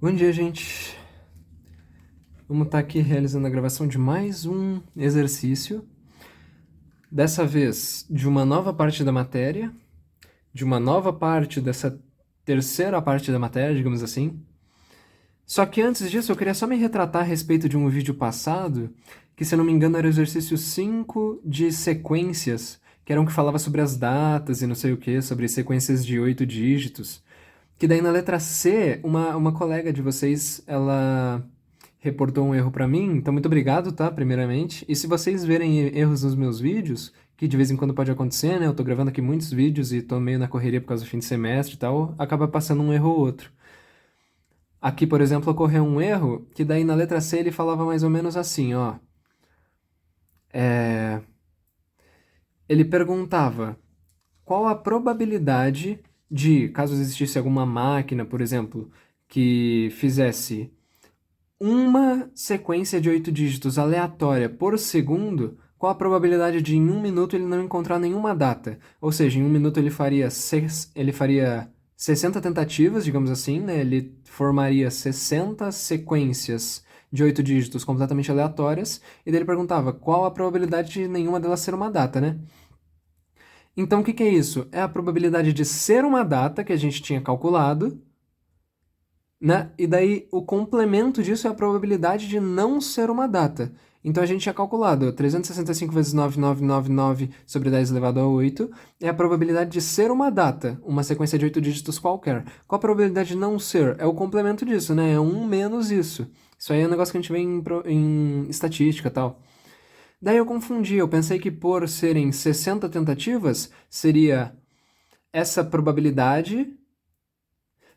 Bom dia, gente. Vamos estar aqui realizando a gravação de mais um exercício. Dessa vez, de uma nova parte da matéria, de uma nova parte dessa terceira parte da matéria, digamos assim. Só que antes disso, eu queria só me retratar a respeito de um vídeo passado, que, se eu não me engano, era o exercício 5 de sequências, que era um que falava sobre as datas e não sei o que, sobre sequências de 8 dígitos. Que daí na letra C, uma colega de vocês, ela reportou um erro pra mim, então muito obrigado, tá, primeiramente. E se vocês verem erros nos meus vídeos, que de vez em quando pode acontecer, né, eu tô gravando aqui muitos vídeos e tô meio na correria por causa do fim de semestre e tal, acaba passando um erro ou outro. Aqui, por exemplo, ocorreu um erro, que daí na letra C ele falava mais ou menos assim, ó. Ele perguntava qual a probabilidade de, caso existisse alguma máquina, por exemplo, que fizesse uma sequência de 8 dígitos aleatória por segundo, qual a probabilidade de em um minuto ele não encontrar nenhuma data? Ou seja, em um minuto ele faria 60 tentativas, digamos assim, né? Ele formaria 60 sequências de 8 dígitos completamente aleatórias, e daí ele perguntava qual a probabilidade de nenhuma delas ser uma data, né? Então, o que que é isso? É a probabilidade de ser uma data que a gente tinha calculado, né? E daí o complemento disso é a probabilidade de não ser uma data. Então a gente tinha calculado 365 vezes 9999 sobre 10 elevado a 8 é a probabilidade de ser uma data, uma sequência de 8 dígitos qualquer. Qual a probabilidade de não ser? É o complemento disso, né? É 1 menos isso. Isso aí é um negócio que a gente vê em estatística e tal. Daí eu confundi, eu pensei que por serem 60 tentativas, seria essa probabilidade.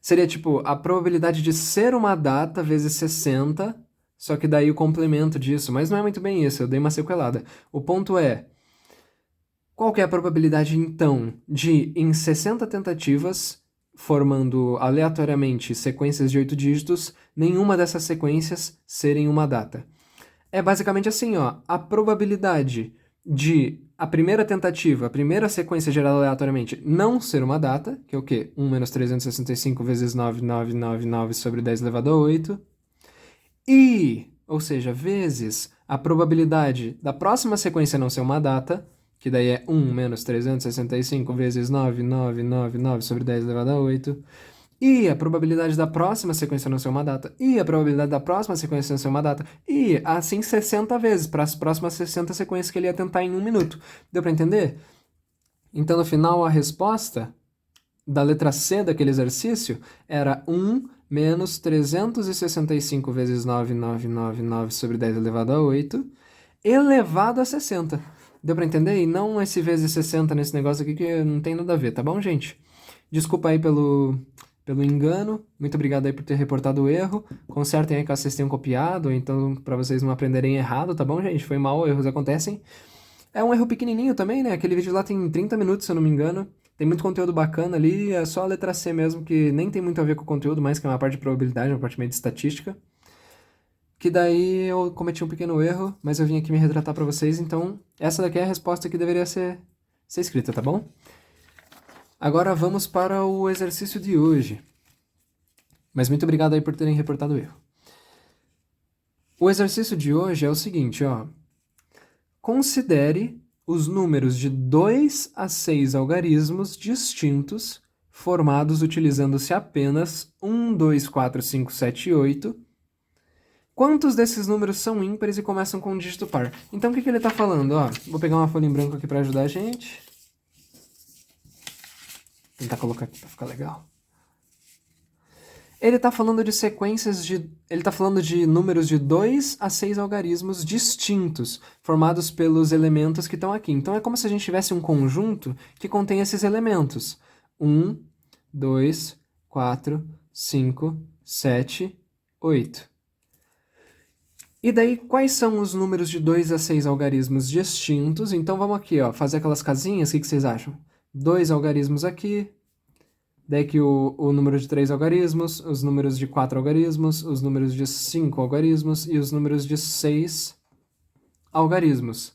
Seria tipo a probabilidade de ser uma data vezes 60, só que daí o complemento disso. Mas não é muito bem isso, eu dei uma sequelada. O ponto é, qual que é a probabilidade então de, em 60 tentativas, formando aleatoriamente sequências de 8 dígitos, nenhuma dessas sequências serem uma data? É basicamente assim, ó, a probabilidade de a primeira tentativa, a primeira sequência gerada aleatoriamente não ser uma data, que é o quê? 1 menos 365 vezes 9999 sobre 10 elevado a 8, ou seja, vezes a probabilidade da próxima sequência não ser uma data, que daí é 1 menos 365 vezes 9999 sobre 10 elevado a 8, e a probabilidade da próxima sequência não ser uma data, e a probabilidade da próxima sequência não ser uma data, e assim 60 vezes, para as próximas 60 sequências que ele ia tentar em um minuto. Deu para entender? Então, no final, a resposta da letra C daquele exercício era 1 menos 365 vezes 9999 sobre 10 elevado a 8, elevado a 60. Deu para entender? E não esse vezes 60 nesse negócio aqui que não tem nada a ver, tá bom, gente? Desculpa aí pelo engano. Muito obrigado aí por ter reportado o erro. Consertem aí caso vocês tenham copiado, ou então para vocês não aprenderem errado, tá bom, gente? Foi mal, erros acontecem. É um erro pequenininho também, né? Aquele vídeo lá tem 30 minutos, se eu não me engano. Tem muito conteúdo bacana ali, é só a letra C mesmo, que nem tem muito a ver com o conteúdo, mas que é uma parte de probabilidade, uma parte meio de estatística. Que daí eu cometi um pequeno erro, mas eu vim aqui me retratar pra vocês, então essa daqui é a resposta que deveria ser escrita, tá bom? Agora vamos para o exercício de hoje. Mas muito obrigado aí por terem reportado o erro. O exercício de hoje é o seguinte, ó. Considere os números de 2 a 6 algarismos distintos formados utilizando-se apenas 1, 2, 4, 5, 7 e 8. Quantos desses números são ímpares e começam com um dígito par? Então o que ele está falando? Ó, vou pegar uma folha em branco aqui para ajudar a gente. Vou tentar colocar aqui para ficar legal. Ele está falando de sequências de. Ele está falando de números de 2 a 6 algarismos distintos, formados pelos elementos que estão aqui. Então é como se a gente tivesse um conjunto que contém esses elementos: 1, 2, 4, 5, 7, 8. E daí, quais são os números de 2 a 6 algarismos distintos? Então vamos aqui, ó, fazer aquelas casinhas, o que vocês acham? 2 algarismos aqui. Daí que o número de 3 algarismos, os números de 4 algarismos, os números de 5 algarismos e os números de 6 algarismos.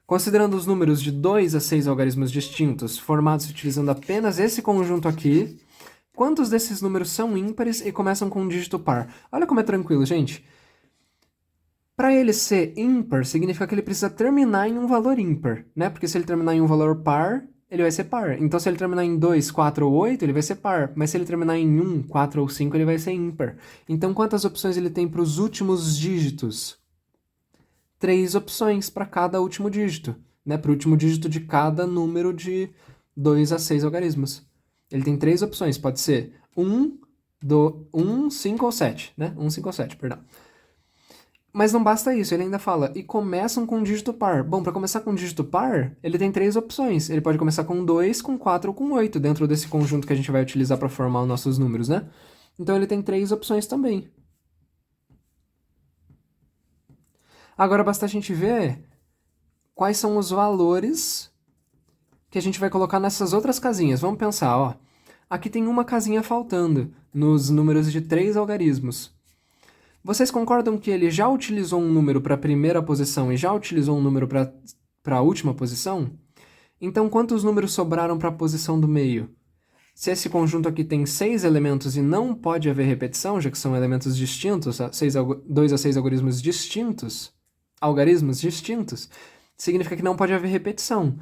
Considerando os números de 2 a 6 algarismos distintos, formados utilizando apenas esse conjunto aqui, quantos desses números são ímpares e começam com um dígito par? Olha como é tranquilo, gente. Para ele ser ímpar, significa que ele precisa terminar em um valor ímpar, né? Porque se ele terminar em um valor par, ele vai ser par. Então, se ele terminar em 2, 4 ou 8, ele vai ser par. Mas se ele terminar em 1, 4 ou 5, ele vai ser ímpar. Então, quantas opções ele tem para os últimos dígitos? 3 opções para cada último dígito, né? Para o último dígito de cada número de 2 a 6 algarismos. Ele tem 3 opções. Pode ser 1, 5 ou 7, né? 1, 5 ou 7, perdão. Mas não basta isso, ele ainda fala, e começam com um dígito par. Bom, para começar com um dígito par, ele tem 3 opções. Ele pode começar com 2, com 4 ou com 8, dentro desse conjunto que a gente vai utilizar para formar os nossos números, né? Então ele tem 3 opções também. Agora basta a gente ver quais são os valores que a gente vai colocar nessas outras casinhas. Vamos pensar, ó. Aqui tem uma casinha faltando, nos números de 3 algarismos. Vocês concordam que ele já utilizou um número para a primeira posição e já utilizou um número para a última posição? Então, quantos números sobraram para a posição do meio? Se esse conjunto aqui tem 6 elementos e não pode haver repetição, já que são elementos distintos, 2 a 6 algarismos distintos, significa que não pode haver repetição.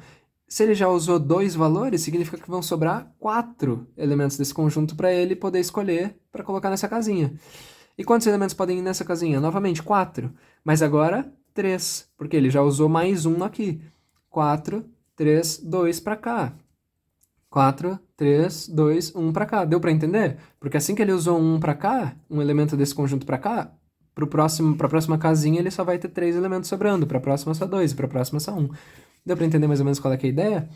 Se ele já usou 2 valores, significa que vão sobrar 4 elementos desse conjunto para ele poder escolher para colocar nessa casinha. E quantos elementos podem ir nessa casinha? Novamente, 4. Mas agora, 3, porque ele já usou mais um aqui. 4, 3, 2 para cá. 4, 3, 2, 1 para cá. Deu para entender? Porque assim que ele usou um para cá, um elemento desse conjunto para cá, para a próxima casinha ele só vai ter 3 elementos sobrando. Para a próxima só 2, para a próxima só 1. Deu para entender mais ou menos qual é a ideia?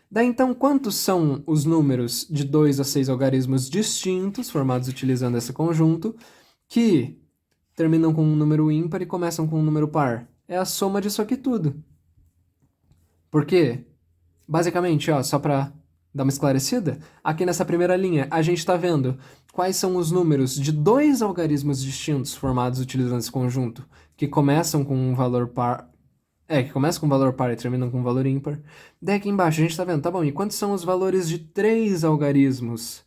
Daí então, quantos são os números de 2 a 6 algarismos distintos, formados utilizando esse conjunto, que terminam com um número ímpar e começam com um número par? É a soma disso aqui tudo. Por quê? Basicamente, ó, só para dar uma esclarecida, aqui nessa primeira linha a gente está vendo quais são os números de 2 algarismos distintos formados utilizando esse conjunto, que começam com um valor par, que começam com um valor par e terminam com um valor ímpar. Daí aqui embaixo a gente está vendo, tá bom, e quantos são os valores de 3 algarismos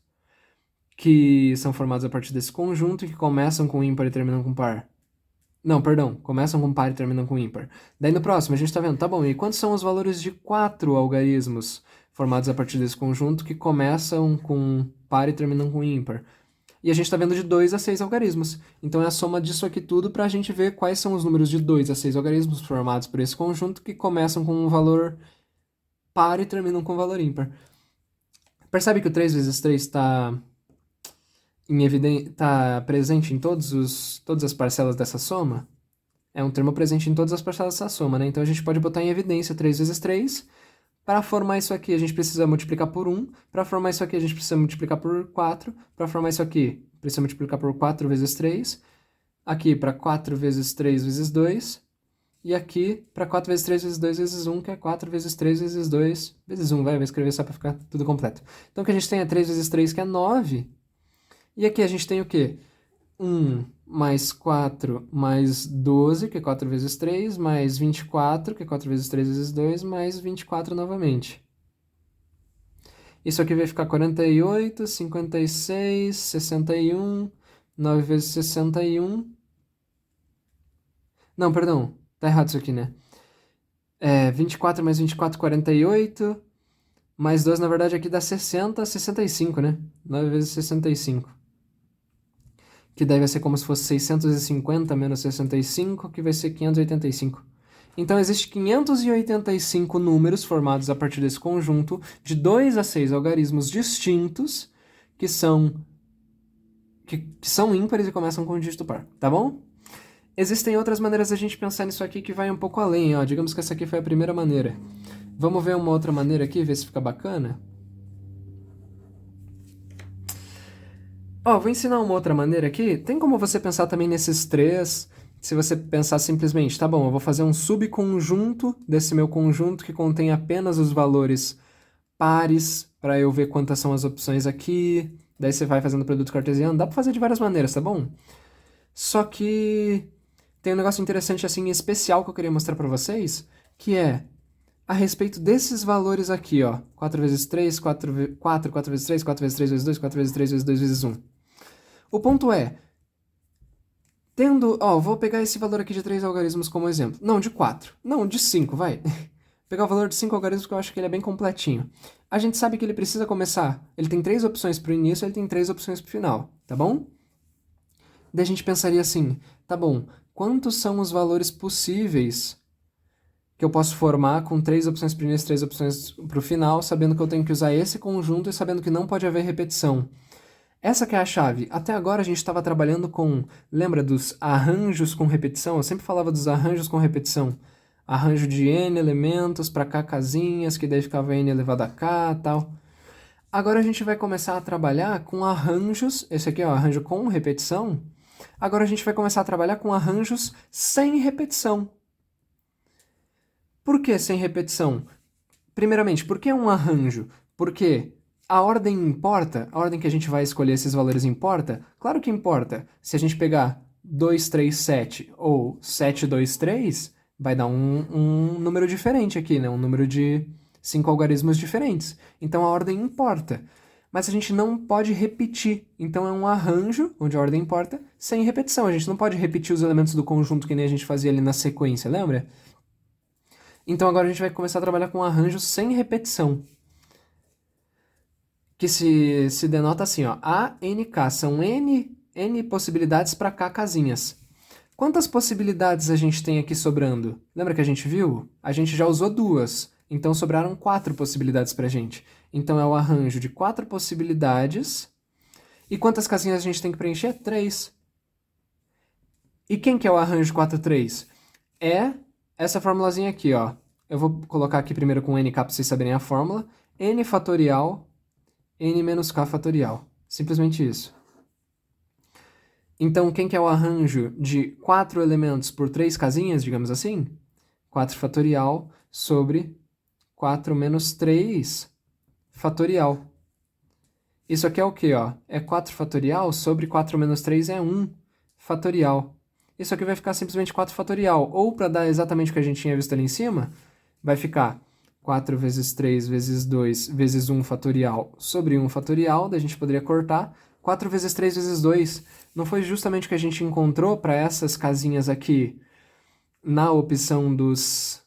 que são formados a partir desse conjunto e que começam com ímpar e terminam com par? Não, perdão, começam com par e terminam com ímpar. Daí no próximo a gente está vendo, tá bom, e quantos são os valores de 4 algarismos formados a partir desse conjunto que começam com par e terminam com ímpar? E a gente está vendo de 2 a 6 algarismos. Então é a soma disso aqui tudo para a gente ver quais são os números de 2 a 6 algarismos formados por esse conjunto que começam com um valor par e terminam com um valor ímpar. Percebe que o 3 vezes 3 está presente em todas as parcelas dessa soma? É um termo presente em todas as parcelas dessa soma, né? Então a gente pode botar em evidência 3 vezes 3. Para formar isso aqui, a gente precisa multiplicar por 1. Para formar isso aqui, a gente precisa multiplicar por 4. Para formar isso aqui, precisa multiplicar por 4 vezes 3. Aqui, para 4 vezes 3 vezes 2. E aqui, para 4 vezes 3 vezes 2 vezes 1, que é 4 vezes 3 vezes 2 vezes 1. Vai escrever só para ficar tudo completo. Então, o que a gente tem é 3 vezes 3, que é 9. E aqui a gente tem o quê? 1 mais 4 mais 12, que é 4 vezes 3, mais 24, que é 4 vezes 3 vezes 2, mais 24 novamente. Isso aqui vai ficar 48, 56, 61, 9 vezes 61. Não, perdão, tá errado isso aqui, né? 24 mais 24, 48, mais 12, na verdade, aqui dá 60, 65, né? 9 vezes 65. Que daí vai ser como se fosse 650 menos 65, que vai ser 585. Então, existem 585 números formados a partir desse conjunto de 2 a 6 algarismos distintos que são ímpares e começam com um dígito par, tá bom? Existem outras maneiras da gente pensar nisso aqui que vai um pouco além, ó. Digamos que essa aqui foi a primeira maneira. Vamos ver uma outra maneira aqui, ver se fica bacana? Ó, vou ensinar uma outra maneira aqui. Tem como você pensar também nesses 3, se você pensar simplesmente, tá bom, eu vou fazer um subconjunto desse meu conjunto que contém apenas os valores pares, para eu ver quantas são as opções aqui. Daí você vai fazendo produto cartesiano. Dá para fazer de várias maneiras, tá bom? Só que tem um negócio interessante assim, especial que eu queria mostrar para vocês, que é a respeito desses valores aqui, ó. 4 vezes 3, 4 vezes 3, 4 vezes 3 vezes 2, 4 vezes 3 vezes 2 vezes 1. O ponto é, vou pegar esse valor aqui de 3 algarismos como exemplo. Não, de 4. Não, de 5, vai. Pegar o valor de 5 algarismos que eu acho que ele é bem completinho. A gente sabe que ele precisa começar. Ele tem 3 opções para o início, ele tem 3 opções para o final, tá bom? Daí a gente pensaria assim, tá bom, quantos são os valores possíveis que eu posso formar com 3 opções para o início e 3 opções para o final, sabendo que eu tenho que usar esse conjunto e sabendo que não pode haver repetição. Essa que é a chave. Até agora a gente estava trabalhando com, lembra dos arranjos com repetição? Eu sempre falava dos arranjos com repetição. Arranjo de n elementos para k casinhas, que daí ficava n elevado a k e tal. Agora a gente vai começar a trabalhar com arranjos, esse aqui é o arranjo com repetição. Agora a gente vai começar a trabalhar com arranjos sem repetição. Por que sem repetição? Primeiramente, por que um arranjo? Porque a ordem importa? A ordem que a gente vai escolher esses valores importa? Claro que importa. Se a gente pegar 2, 3, 7 ou 7, 2, 3, vai dar um número diferente aqui, né? Um número de 5 algarismos diferentes. Então a ordem importa. Mas a gente não pode repetir. Então é um arranjo, onde a ordem importa, sem repetição. A gente não pode repetir os elementos do conjunto que nem a gente fazia ali na sequência, lembra? Então agora a gente vai começar a trabalhar com arranjos sem repetição. Que se denota assim, ó, A, N, K. São N possibilidades para K casinhas. Quantas possibilidades a gente tem aqui sobrando? Lembra que a gente viu? A gente já usou 2, então sobraram 4 possibilidades para a gente. Então é o arranjo de 4 possibilidades. E quantas casinhas a gente tem que preencher? 3. E quem que é o arranjo de 4, 3? É essa formulazinha aqui, ó. Eu vou colocar aqui primeiro com nk para vocês saberem a fórmula. N fatorial, n menos k fatorial. Simplesmente isso. Então, quem que é o arranjo de 4 elementos por 3 casinhas, digamos assim? 4 fatorial sobre 4 menos 3 fatorial. Isso aqui é o quê, ó? É 4 fatorial sobre 4 menos 3 é 1 fatorial. Isso aqui vai ficar simplesmente 4 fatorial. Ou, para dar exatamente o que a gente tinha visto ali em cima, vai ficar 4 vezes 3 vezes 2 vezes 1 fatorial sobre 1 fatorial. Daí a gente poderia cortar. 4 vezes 3 vezes 2. Não foi justamente o que a gente encontrou para essas casinhas aqui na opção dos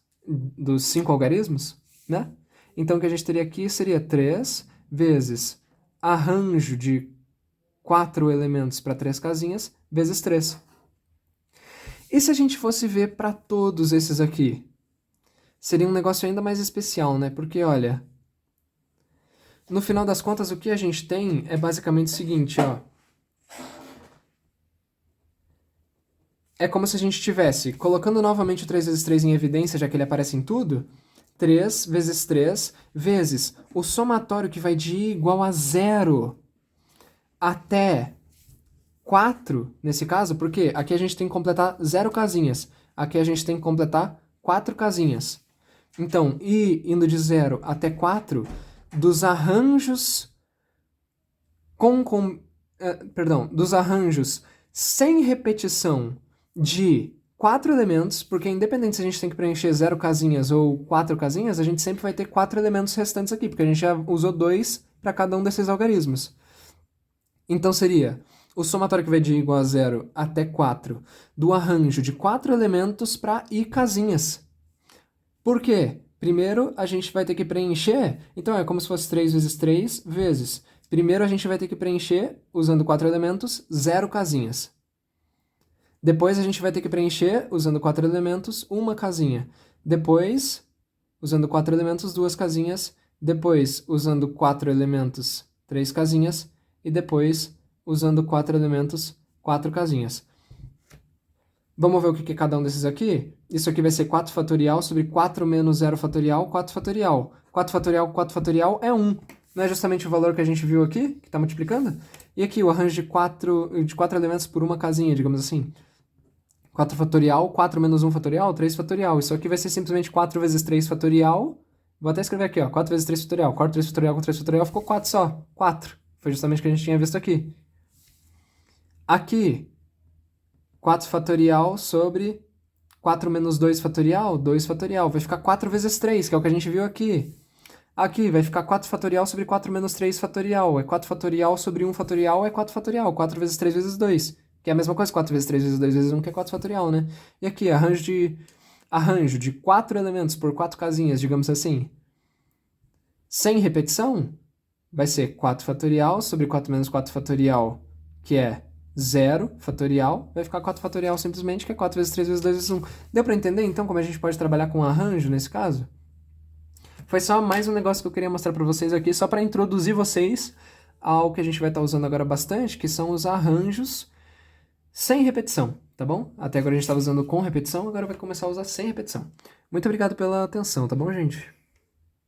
5 algarismos, né? Então o que a gente teria aqui seria 3 vezes arranjo de 4 elementos para 3 casinhas vezes 3. E se a gente fosse ver para todos esses aqui? Seria um negócio ainda mais especial, né? Porque, olha, no final das contas, o que a gente tem é basicamente o seguinte, ó. É como se a gente estivesse colocando novamente o 3 vezes 3 em evidência, já que ele aparece em tudo. 3 vezes 3 vezes o somatório que vai de i igual a 0 até 4, nesse caso, porque aqui a gente tem que completar 0 casinhas. Aqui a gente tem que completar 4 casinhas. Então, i indo de 0 até 4, dos arranjos dos arranjos sem repetição de 4 elementos, porque independente se a gente tem que preencher 0 casinhas ou 4 casinhas, a gente sempre vai ter 4 elementos restantes aqui, porque a gente já usou 2 para cada um desses algarismos. Então seria o somatório que vai de i igual a 0 até 4 do arranjo de 4 elementos para i casinhas. Por quê? Primeiro a gente vai ter que preencher, então é como se fosse 3 vezes 3 vezes. Primeiro a gente vai ter que preencher, usando 4 elementos, 0 casinhas. Depois a gente vai ter que preencher, usando 4 elementos, 1 casinha. Depois, usando 4 elementos, 2 casinhas. Depois, usando 4 elementos, 3 casinhas. E depois, usando 4 elementos, 4 casinhas. Vamos ver o que é cada um desses aqui? Isso aqui vai ser 4 fatorial sobre 4 menos 0 fatorial, 4 fatorial. 4 fatorial, 4 fatorial é 1. Não é justamente o valor que a gente viu aqui, que está multiplicando? E aqui, o arranjo de 4 elementos por uma casinha, digamos assim. 4 fatorial, 4 menos 1 fatorial, 3 fatorial. Isso aqui vai ser simplesmente 4 vezes 3 fatorial. Vou até escrever aqui, ó. 4 vezes 3 fatorial. 4 3 fatorial com 3 fatorial ficou 4 só. 4. Foi justamente o que a gente tinha visto aqui. Aqui, 4 fatorial sobre 4 menos 2 fatorial, 2 fatorial. Vai ficar 4 vezes 3, que é o que a gente viu aqui. Aqui vai ficar 4 fatorial sobre 4 menos 3 fatorial. É 4 fatorial sobre 1 fatorial, é 4 fatorial. 4 vezes 3 vezes 2. Que é a mesma coisa, 4 vezes 3 vezes 2 vezes 1, que é 4 fatorial, né? E aqui, arranjo de 4 elementos por 4 casinhas, digamos assim. Sem repetição, vai ser 4 fatorial sobre 4 menos 4 fatorial, que é 0 fatorial. Vai ficar 4 fatorial simplesmente, que é 4 vezes 3 vezes 2 vezes 1. Deu pra entender, então, como a gente pode trabalhar com arranjo nesse caso? Foi só mais um negócio que eu queria mostrar pra vocês aqui, só para introduzir vocês ao que a gente vai estar usando agora bastante, que são os arranjos sem repetição, tá bom? Até agora a gente estava usando com repetição, agora vai começar a usar sem repetição. Muito obrigado pela atenção, tá bom, gente?